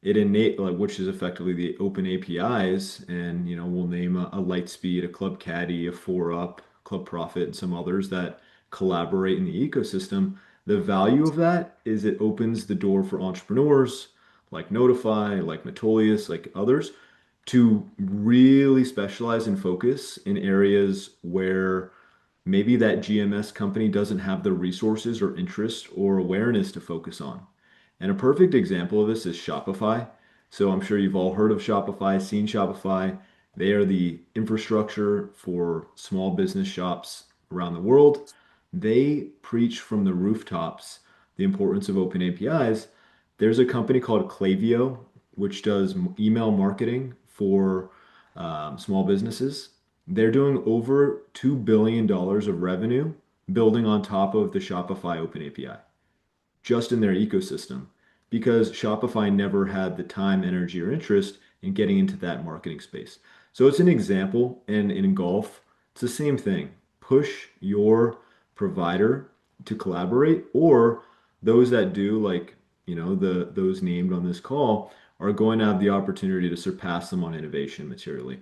S1: which is effectively the open APIs, and we'll name a Lightspeed, a Club Caddy, a 4Up, Club Profit, and some others that collaborate in the ecosystem. The value of that is it opens the door for entrepreneurs like Notify, like Metolius, like others, to really specialize and focus in areas where maybe that GMS company doesn't have the resources or interest or awareness to focus on. And a perfect example of this is Shopify. So I'm sure you've all heard of Shopify, seen Shopify. They are the infrastructure for small business shops around the world. They preach from the rooftops the importance of open APIs. There's a company called Klaviyo, which does email marketing for small businesses. They're doing over $2 billion of revenue building on top of the Shopify Open API just in their ecosystem because Shopify never had the time, energy, or interest in getting into that marketing space. So it's an example, and in golf, it's the same thing. Push your provider to collaborate, or those that do, like those named on this call, are going to have the opportunity to surpass them on innovation materially.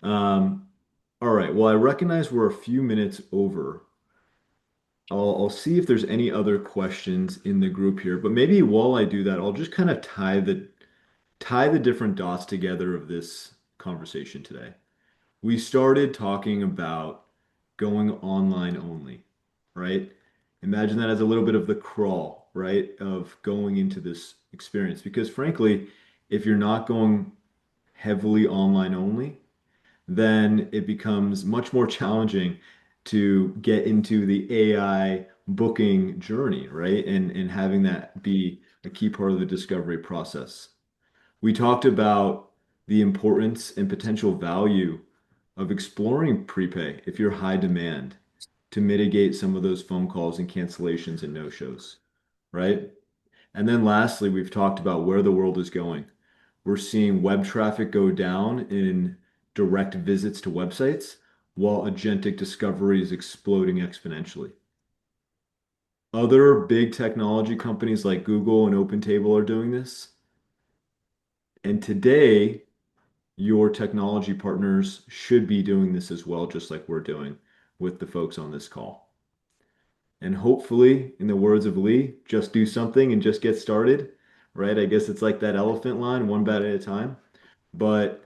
S1: Um, all right. Well, I recognize we're a few minutes over. I'll see if there's any other questions in the group here, but maybe while I do that, I'll just kind of tie the different dots together of this conversation today. We started talking about going online only, right? Imagine that as a little bit of the crawl, right? Of going into this experience. Because frankly, if you're not going heavily online only, then it becomes much more challenging to get into the AI booking journey, right? And having that be a key part of the discovery process. We talked about the importance and potential value of exploring prepay if you're high demand to mitigate some of those phone calls and cancellations and no-shows, right? And then lastly, we've talked about where the world is going. We're seeing web traffic go down in direct visits to websites, while agentic discovery is exploding exponentially. Other big technology companies like Google and OpenTable are doing this. And today, your technology partners should be doing this as well, just like we're doing with the folks on this call. And hopefully, in the words of Lee, just do something and just get started, right? I guess it's like that elephant line, one bite at a time. But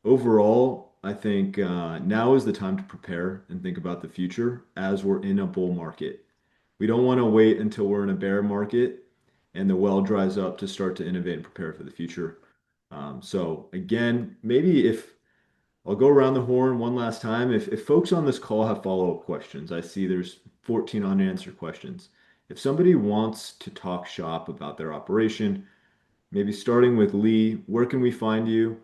S1: overall, I think now is the time to prepare and think about the future as we're in a bull market. We don't want to wait until we're in a bear market and the well dries up to start to innovate and prepare for the future. So again, maybe if I'll go around the horn one last time. If folks on this call have follow-up questions, I see there's 14 unanswered questions. If somebody wants to talk shop about their operation, maybe starting with Lee, where can we find you?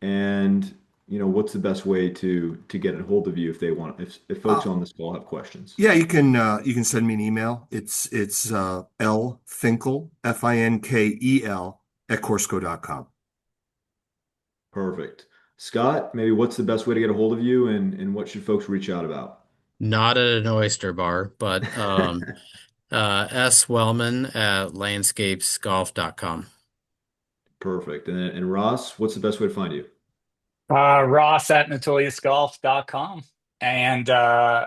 S1: And what's the best way to get a hold of you if they want if folks
S2: Uh,
S1: on this call have questions?
S2: yeah, you can send me an email. It's L Finkel, Finkel at Coursco.com.
S1: Perfect. Scott, maybe what's the best way to get a hold of you and what should folks reach out about?
S3: Not at an oyster bar, but S. Wellman at landscapesgolf.com.
S1: Perfect. And Ross, what's the best way to find you?
S4: Ross at notoriousgolf.com. And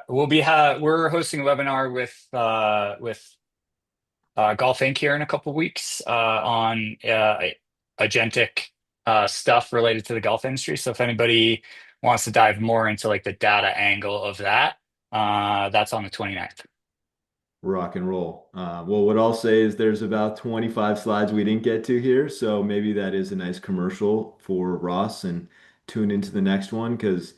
S4: we're hosting a webinar with Golf Inc. here in a couple weeks on agentic stuff related to the golf industry. So if anybody wants to dive more into like the data angle of that, that's on the 29th.
S1: Rock and roll. Well, what I'll say is there's about 25 slides we didn't get to here, so maybe that is a nice commercial for Ross and tune into the next one because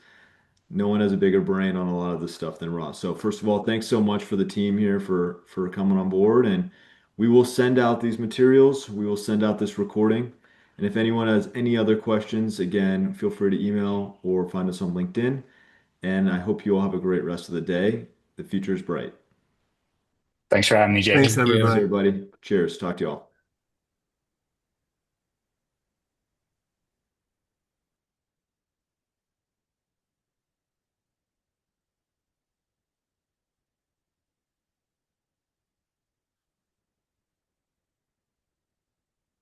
S1: no one has a bigger brain on a lot of this stuff than Ross. So first of all, thanks so much for the team here for coming on board, and we will send out these materials. We will send out this recording, and if anyone has any other questions, again, feel free to email or find us on LinkedIn. And I hope you all have a great rest of the day. The future is bright.
S4: Thanks for having me, Jake.
S2: Thanks,
S3: Thank
S1: Thanks,
S3: you.
S2: everybody.
S1: everybody. Cheers. Talk to you all.